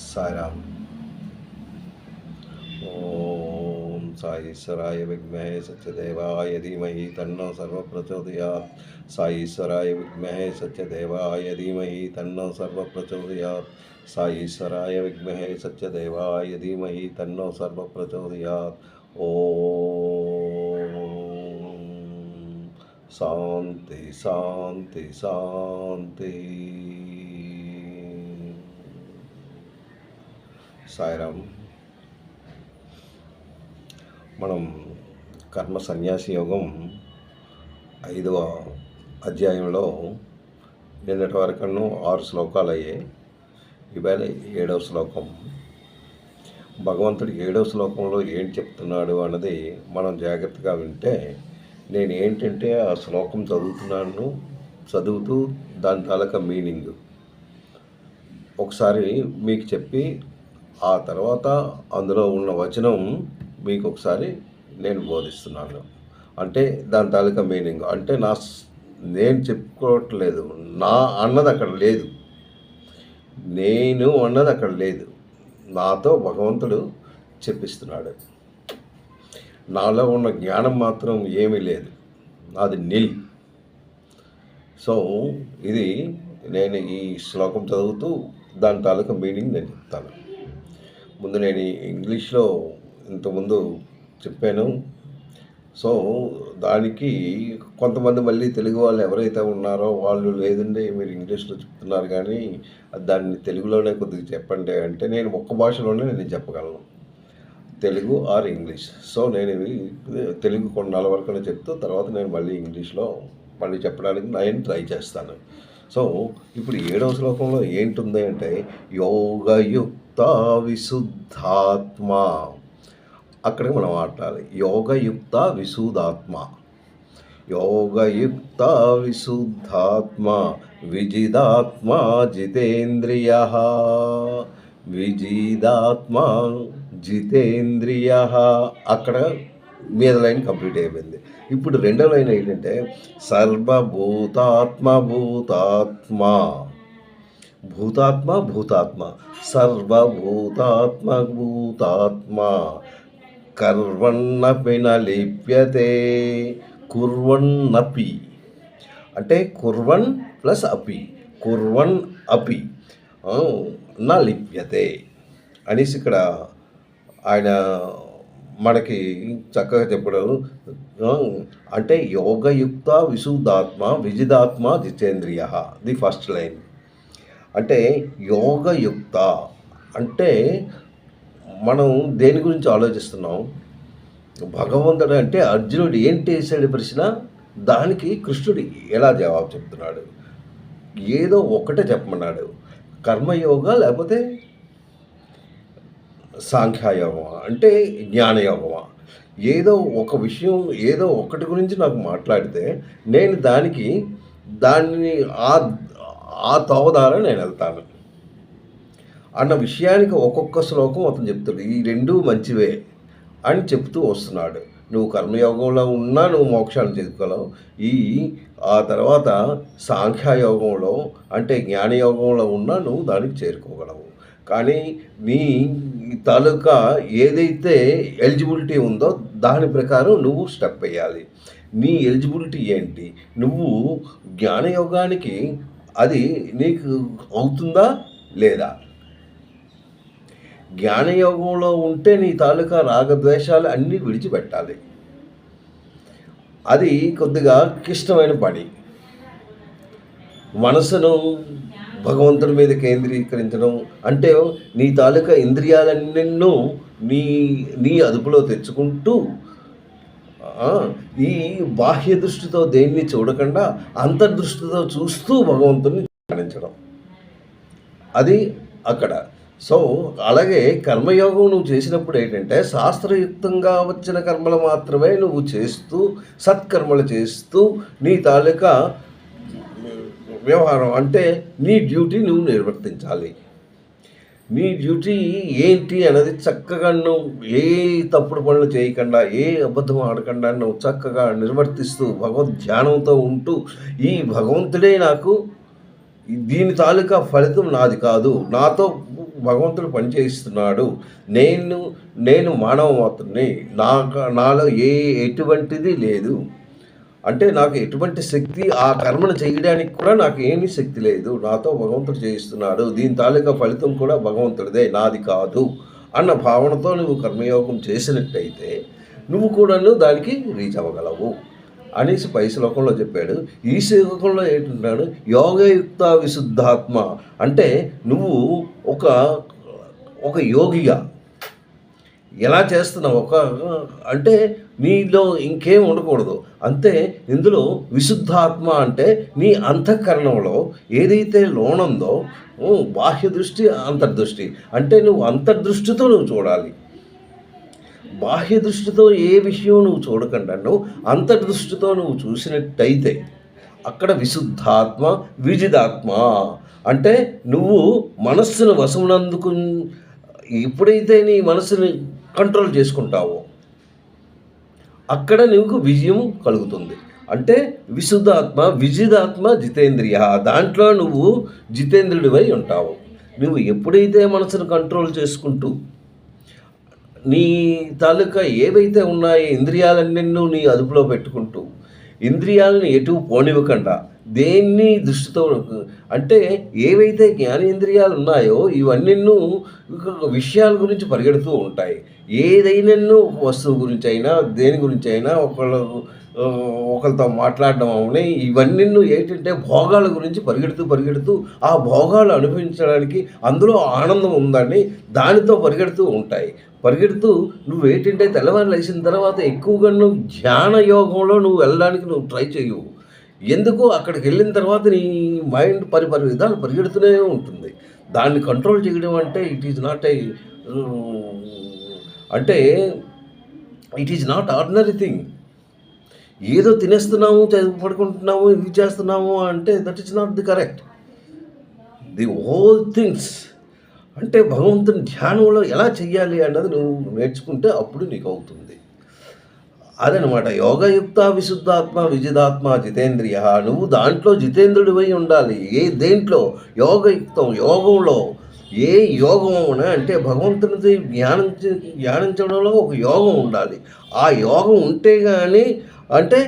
సాయిరామ్. ఓం సాయీశ్వరాయ విద్మహే సత్యదేవాయ ధీమహి తన్నో సర్వ ప్రచోదయాత్. సాయీశ్వరాయ విద్మహే సత్యదేవాయ ధీమహి తన్నో సర్వ ప్రచోదయాత్. సాయీశ్వరాయ విద్మహే సత్యదేవాయ ధీమహి తన్నో సర్వ ప్రచోదయాత్. ఓం శాంతి శాంతి శాంతి. సాయిరామ్. మనం కర్మ సన్యాసి యోగం 5వ అధ్యాయంలో నిన్నటి వరకు 6 శ్లోకాలు అయ్యాయి. ఇవాళ 7వ శ్లోకం. భగవంతుడు 7వ శ్లోకంలో ఏం చెప్తున్నాడు అన్నది మనం జాగ్రత్తగా వింటే, నేను ఏంటంటే ఆ శ్లోకం చదువుతూ దాని తాలూకా మీనింగ్ ఒకసారి మీకు చెప్పి, ఆ తర్వాత అందులో ఉన్న వచనం మీకు ఒకసారి నేను బోధిస్తున్నాను. అంటే దాని తాలూకా మీనింగ్ అంటే నేను చెప్పుకోవట్లేదు, నా అన్నది అక్కడ లేదు, నేను అన్నది అక్కడ లేదు, నాతో భగవంతుడు చెప్పిస్తున్నాడు. నాలో ఉన్న జ్ఞానం మాత్రం ఏమీ లేదు, అది నిల్. సో ఇది నేను ఈ శ్లోకం చదువుతూ దాని తాలూకా మీనింగ్ నేను చెప్తాను. ముందు నేను ఇంగ్లీష్లో ఇంతకుముందు చెప్పాను. సో దానికి కొంతమంది మళ్ళీ తెలుగు వాళ్ళు ఎవరైతే ఉన్నారో వాళ్ళు, లేదండి మీరు ఇంగ్లీష్లో చెప్తున్నారు కానీ దాన్ని తెలుగులోనే కొద్దిగా చెప్పండి అంటే, నేను ఒక్క భాషలోనే నేను చెప్పగలను, తెలుగు ఆర్ ఇంగ్లీష్. సో నేను తెలుగు కొన్నాళ్ళ వరకు చెప్తూ తర్వాత నేను మళ్ళీ ఇంగ్లీష్లో మళ్ళీ చెప్పడానికి నేను ట్రై చేస్తాను. సో ఇప్పుడు 7వ శ్లోకంలో ఏంటుంది అంటే, యోగయుక్త విశుద్ధాత్మ. అక్కడికి మనం మాట్లాడాలి. యోగయుక్త విశుద్ధాత్మ, యోగయుక్త విశుద్ధాత్మ విజిదాత్మ జితేంద్రియ, విజిదాత్మ జితేంద్రియ. అక్కడ మీద లైన్ కంప్లీట్ అయిపోయింది. ఇప్పుడు 2వ లైన్ ఏంటంటే, సర్వభూతాత్మ భూతాత్మ, భూతాత్మ భూతాత్మ, సర్వభూతాత్మ భూతాత్మ, కర్వన్నపి న లిప్యతే. కుర్వన్నపి అంటే కుర్వన్ ప్లస్ అపి, కుర్వన్ అపి న లిప్యతే అనేసి ఇక్కడ ఆయన మనకి చక్కగా చెప్పడం. అంటే యోగయుక్త విశుద్ధాత్మ విజిదాత్మ జితేంద్రియ, ది ఫస్ట్ లైన్. అంటే యోగయుక్త అంటే మనం దేని గురించి ఆలోచిస్తున్నాం? భగవంతుడు అంటే అర్జునుడు ఏంటి వేసాడు ప్రశ్న, దానికి కృష్ణుడు ఎలా జవాబు చెప్తున్నాడు? ఏదో ఒకటే చెప్పమన్నాడు, కర్మయోగా లేకపోతే సాంఖ్యయోగమా అంటే జ్ఞానయోగమా? ఏదో ఒక విషయం, ఏదో ఒకటి గురించి నాకు మాట్లాడితే నేను దాన్ని ఆ తోవదారా నేను వెళ్తాను అన్న విషయానికి ఒక్కొక్క శ్లోకం అతను చెప్తాడు. ఈ 2 మంచివే అని చెప్తూ వస్తున్నాడు. నువ్వు కర్మయోగంలో ఉన్నా నువ్వు మోక్షాన్ని చేరుకోలేవు, ఆ తర్వాత సాంఖ్యయోగంలో అంటే జ్ఞానయోగంలో ఉన్నా నువ్వు దానికి చేరుకోగలవు. కానీ నీ తాలూకా ఏదైతే ఎలిజిబిలిటీ ఉందో దాని ప్రకారం నువ్వు స్టెప్ వేయాలి. నీ ఎలిజిబిలిటీ ఏంటి? నువ్వు జ్ఞానయోగానికి అది నీకు అవుతుందా లేదా? జ్ఞానయోగంలో ఉంటే నీ తాలూకా రాగద్వేషాలు అన్నీ విడిచిపెట్టాలి. అది కొద్దిగా క్లిష్టమైన పని. మనసును భగవంతుడి మీద కేంద్రీకరించడం అంటే నీ తాలూకా ఇంద్రియాలన్నెన్నో నీ అదుపులో తెచ్చుకుంటూ ఈ బాహ్య దృష్టితో దేన్ని చూడకుండా అంతర్దృష్టితో చూస్తూ భగవంతుడిని ధ్యానించడం, అది అక్కడ. సో అలాగే కర్మయోగం నువ్వు చేసినప్పుడు ఏంటంటే, శాస్త్రయుక్తంగా వచ్చిన కర్మలు మాత్రమే నువ్వు చేస్తూ సత్కర్మలు చేస్తూ నీ తాలూకా వ్యవహారం అంటే నీ డ్యూటీ నువ్వు నిర్వర్తించాలి. నీ డ్యూటీ ఏంటి అన్నది చక్కగా నువ్వు ఏ తప్పుడు పనులు చేయకుండా, ఏ అబద్ధం ఆడకుండా నువ్వు చక్కగా నిర్వర్తిస్తూ భగవద్ ధ్యానంతో ఉంటూ, ఈ భగవంతుడే నాకు దీని తాలూకా ఫలితం నాది కాదు, నాతో భగవంతుడు పని చేయిస్తున్నాడు. నేను నేను మానవ మాత్రుడిని, నాలో ఎటువంటిది లేదు. అంటే నాకు ఎటువంటి శక్తి ఆ కర్మను చేయడానికి కూడా నాకు ఏమీ శక్తి లేదు. నాతో భగవంతుడు చేయిస్తున్నాడు. దీని తాలూకా ఫలితం కూడా భగవంతుడిదే, నాది కాదు అన్న భావనతో నువ్వు కర్మయోగం చేసినట్టయితే నువ్వు కూడాను దానికి రీచ్ అవ్వగలవు అనేసి పై శ్లోకంలో చెప్పాడు. ఈ శ్లోకంలో ఏంటంటాడు, యోగయుక్త విశుద్ధాత్మ అంటే నువ్వు ఒక యోగిగా ఎలా చేస్తున్నావు, అంటే నీలో ఇంకేం ఉండకూడదు. అంతే ఇందులో విశుద్ధాత్మ అంటే నీ అంతఃకరణంలో ఏదైతే లోనుందో, బాహ్య దృష్టి అంతర్దృష్టి అంటే నువ్వు అంతర్దృష్టితో నువ్వు చూడాలి. బాహ్య దృష్టితో ఏ విషయం నువ్వు చూడకుండా నువ్వు అంతర్దృష్టితో నువ్వు చూసినట్టయితే అక్కడ విశుద్ధాత్మ విజిదాత్మ అంటే నువ్వు మనస్సును వశమునందుకు ఎప్పుడైతే నీ మనసుని కంట్రోల్ చేసుకుంటావో అక్కడ నీకు విజయం కలుగుతుంది. అంటే విశుద్ధాత్మ విజిదాత్మ జితేంద్రియ, దాంట్లో నువ్వు జితేంద్రుడివై ఉంటావు. నువ్వు ఎప్పుడైతే మనసును కంట్రోల్ చేసుకుంటూ నీ తాలూకా ఏవైతే ఉన్నాయో ఇంద్రియాలన్నీ నీ అదుపులో పెట్టుకుంటూ ఇంద్రియాలను ఎటు పోనివ్వకుండా దేన్ని దృష్టితో అంటే ఏవైతే జ్ఞానేంద్రియాలు ఉన్నాయో ఇవన్నీ విషయాల గురించి పరిగెడుతూ ఉంటాయి. ఏదైనా వస్తువు గురించి అయినా దేని గురించి అయినా ఒకరితో మాట్లాడడం అవునే ఇవన్నీ ఏంటంటే భోగాల గురించి పరిగెడుతూ ఆ భోగాలు అనుభవించడానికి అందులో ఆనందం ఉందని దానితో పరిగెడుతూ నువ్వు ఏంటంటే తెల్లవారు లేచిన తర్వాత ఎక్కువగా నువ్వు ధ్యాన యోగంలో నువ్వు వెళ్ళడానికి నువ్వు ట్రై చేయవు. ఎందుకు అక్కడికి వెళ్ళిన తర్వాత నీ మైండ్ పరి విధాలు పరిగెడుతూనే ఉంటుంది. దాన్ని కంట్రోల్ చేయడం అంటే it is not ordinary thing. ఏదో తినేస్తున్నాము, పడుకుంటున్నాము, ఇది చేస్తున్నాము అంటే that is not the correct. The whole things అంటే భగవంతుని ధ్యానంలో ఎలా చెయ్యాలి అన్నది నువ్వు నేర్చుకుంటే అప్పుడు నీకు అవుతుంది. అదనమాట యోగయుక్త విశుద్ధాత్మ విజిదాత్మ జితేంద్రియ. నువ్వు దాంట్లో జితేంద్రుడివై ఉండాలి. దేంట్లో యోగంలో ఏ యోగం అంటే భగవంతునిది ధ్యానించడంలో ఒక యోగం ఉండాలి. ఆ యోగం ఉంటే కానీ అంటే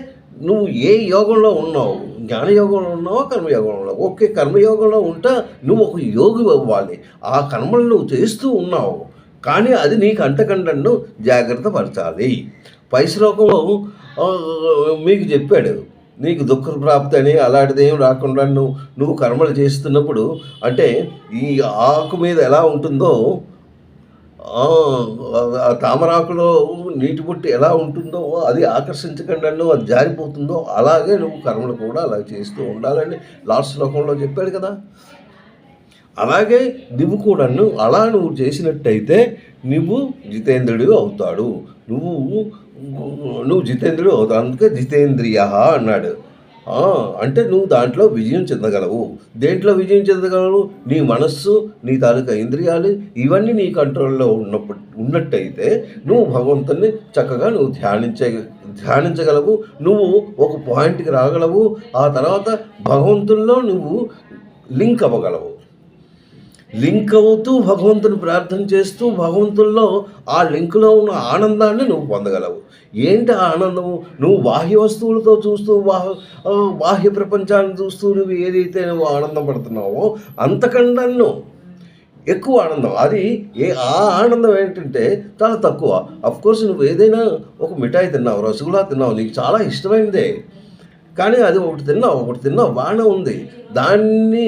నువ్వు ఏ యోగంలో ఉన్నావు, జ్ఞానయోగంలో ఉన్నావో కర్మయోగంలో ఉన్నావు. ఓకే, కర్మయోగంలో ఉంటే నువ్వు ఒక యోగి అవ్వాలి. ఆ కర్మలు నువ్వు చేస్తూ ఉన్నావు కానీ అది నీకు అంటకుండా జాగ్రత్త పరచాలి. పై శ్లోకంలో మీకు చెప్పాడు, నీకు దుఃఖ ప్రాప్తి అని అలాంటిది ఏం రాకుండా నువ్వు కర్మలు చేస్తున్నప్పుడు అంటే ఈ ఆకు మీద ఎలా ఉంటుందో తామరాకులో నీటి బుట్టి ఎలా ఉంటుందో అది ఆకర్షించకుండా అది జారిపోతుందో అలాగే నువ్వు కర్మలు కూడా అలా చేస్తూ ఉండాలని లాస్ట్ శ్లోకంలో చెప్పాడు కదా. అలాగే నువ్వు కూడా అలా నువ్వు చేసినట్టయితే నువ్వు జితేంద్రుడు అవుతాడు. నువ్వు జితేంద్రుడు అవుతావు. అందుకే జితేంద్రియ అన్నాడు. అంటే నువ్వు దాంట్లో విజయం చెందగలవు. దేంట్లో విజయం చెందగలవు? నీ మనస్సు, నీ తాలూకా ఇంద్రియాలు ఇవన్నీ నీ కంట్రోల్లో ఉన్నట్టయితే నువ్వు భగవంతుని చక్కగా నువ్వు ధ్యానించగలవు. నువ్వు ఒక పాయింట్కి రాగలవు. ఆ తర్వాత భగవంతుల్లో నువ్వు లింక్ అవ్వగలవు. లింక్ అవుతూ భగవంతుని ప్రార్థన చేస్తూ భగవంతుల్లో ఆ లింకులో ఉన్న ఆనందాన్ని నువ్వు పొందగలవు. ఏంటి ఆ ఆనందము? నువ్వు బాహ్య వస్తువులతో చూస్తూ బాహ్య ప్రపంచాన్ని చూస్తూ నువ్వు ఏదైతే నువ్వు ఆనందం పడుతున్నావో అంతకన్నా ఎక్కువ ఆనందం. అది ఆ ఆనందం ఏంటంటే చాలా తక్కువ. అఫ్కోర్స్ నువ్వు ఏదైనా ఒక మిఠాయి తిన్నావు, రసగుల్లా తిన్నావు, నీకు చాలా ఇష్టమైనదే, కానీ అది ఒకటి తిన్నావు బాగానే ఉంది. దాన్ని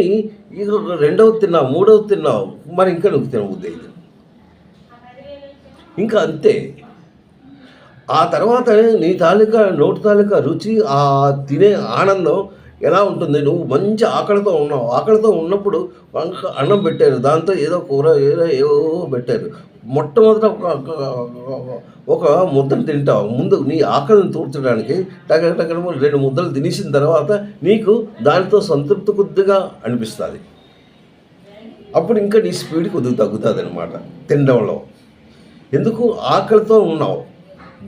ఇక రెండవది తిన్నావు, మూడవది తిన్నావు, మరి ఇంకా నువ్వు తినబుద్ది అయింది. ఇంకా అంతే. ఆ తర్వాత నీ నోటి తాలూకా రుచి, ఆ తినే ఆనందం ఎలా ఉంటుంది? నువ్వు మంచి ఆకలితో ఉన్నప్పుడు అన్నం పెట్టారు, దాంతో ఏదో కూర ఏవో పెట్టారు. మొట్టమొదట ఒక ముద్దను తింటావు. ముందు నీ ఆకలిని తూర్చడానికి టగ 2 ముద్దలు తినేసిన తర్వాత నీకు దానితో సంతృప్తి కొద్దిగా అనిపిస్తుంది. అప్పుడు ఇంకా నీ స్పీడ్ కొద్దిగా తగ్గుతుంది అనమాట తినడంలో. ఎందుకు? ఆకలితో ఉన్నావు,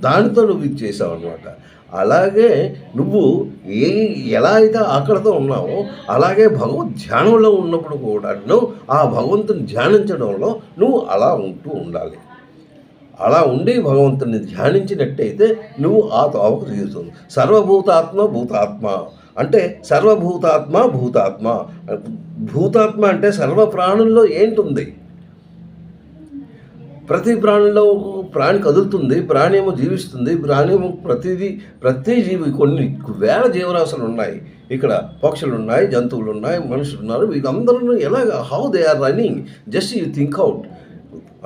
దానితో నువ్వు ఇది చేసావు అనమాట. అలాగే నువ్వు ఏ ఎలా అయితే ఆకలితో ఉన్నావో అలాగే భగవద్ ధ్యానంలో ఉన్నప్పుడు కూడాను ఆ భగవంతుని ధ్యానించడంలో నువ్వు అలా ఉంటూ ఉండాలి. అలా ఉండి భగవంతుని ధ్యానించినట్టయితే నువ్వు ఆ తోవకు తీరుతుంది. సర్వభూతాత్మ భూతాత్మ అంటే సర్వభూతాత్మ భూతాత్మ. భూతాత్మ అంటే సర్వ ప్రాణుల్లో ఏంటుంది? ప్రతి ప్రాణిలో ప్రాణి కదులుతుంది, ప్రాణి ఏమో జీవిస్తుంది, ప్రాణి ఏమో ప్రతి జీవి కొన్ని వేల జీవరాశులు ఉన్నాయి. ఇక్కడ పక్షులు ఉన్నాయి, జంతువులు ఉన్నాయి, మనుషులు ఉన్నారు. వీళ్ళందరూ ఎలాగ how they are running just you think out.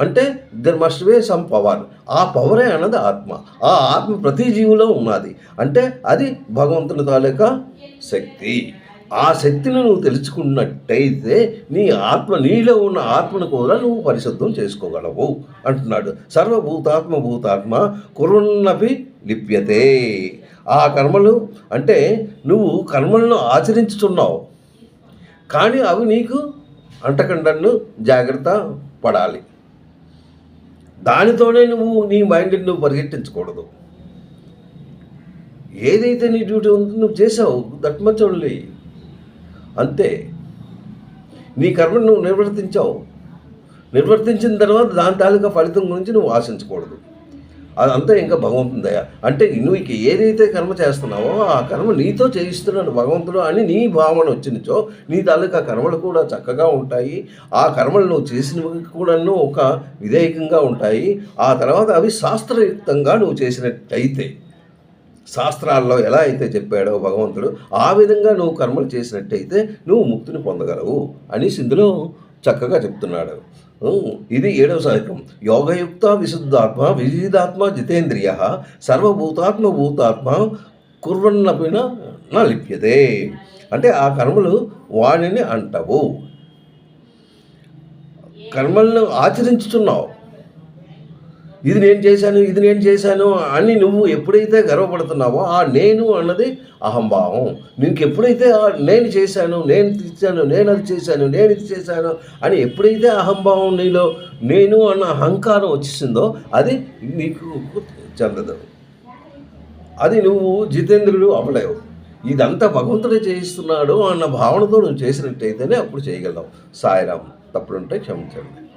అంటే there must be some power. ఆ పవరే అన్నది ఆత్మ. ఆ ఆత్మ ప్రతి జీవిలో ఉన్నది. అంటే అది భగవంతుని తాలూకా శక్తి. ఆ శక్తిని నువ్వు తెలుసుకున్నట్టయితే నీ ఆత్మ, నీలో ఉన్న ఆత్మను కూడా నువ్వు పరిశుద్ధం చేసుకోగలవు అంటున్నాడు. సర్వభూతాత్మ భూతాత్మ కుర్వన్నపి లిప్యతే. ఆ కర్మలు అంటే నువ్వు కర్మలను ఆచరించుతున్నావు, కానీ అవి నీకు అంటకండను జాగ్రత్త పడాలి. దానితోనే నువ్వు నీ మైండ్ని నువ్వు పరిగెట్టించకూడదు. ఏదైతే నీ డ్యూటీ ఉందో నువ్వు చేసావు, దట్ మచ్ ఓన్లీ. అంతే. నీ కర్మను నువ్వు నిర్వర్తించిన తర్వాత దాని తాలూకా ఫలితం గురించి నువ్వు ఆశించకూడదు. అదంతా ఇంకా భగవంతుని దయ. అంటే నువ్వు ఇక ఏదైతే కర్మ చేస్తున్నావో ఆ కర్మ నీతో చేయిస్తున్నాడు భగవంతుడు అని నీ భావన వచ్చినచో నీ తాలూకా కర్మలు కూడా చక్కగా ఉంటాయి. ఆ కర్మలు నువ్వు చేసినవి కూడాను ఒక విధేయకంగా ఉంటాయి. ఆ తర్వాత అవి శాస్త్రయుక్తంగా నువ్వు చేసినట్టయితే, శాస్త్రాల్లో ఎలా అయితే చెప్పాడో భగవంతుడు ఆ విధంగా నువ్వు కర్మలు చేసినట్టయితే నువ్వు ముక్తిని పొందగలవు అని ఇందులో చక్కగా చెప్తున్నాడు. ఇది 7వ సహకం. యోగయుక్త విశుద్ధాత్మ విజిదాత్మ జితేంద్రియ సర్వభూతాత్మ భూతాత్మ కుర్వన్నపిన నా లిప్యతే. అంటే ఆ కర్మలు వాణిని అంటవు. కర్మలను ఆచరించుతున్నావు. ఇది నేను చేశాను అని నువ్వు ఎప్పుడైతే గర్వపడుతున్నావో ఆ నేను అన్నది అహంభావం. నీకు ఎప్పుడైతే నేను చేశాను, నేను తెచ్చాను, నేను అది చేశాను, నేను ఇది చేశాను అని ఎప్పుడైతే అహంభావం నీలో నేను అన్న అహంకారం వచ్చేసిందో అది నీకు చెందదు. అది నువ్వు జితేంద్రుడు అవ్వలేవు. ఇదంతా భగవంతుడే చేయిస్తున్నాడు అన్న భావనతో నువ్వు చేసినట్టయితేనే అప్పుడు చేయగలవు. సాయిరాం. తప్పులుంటే క్షమించండి.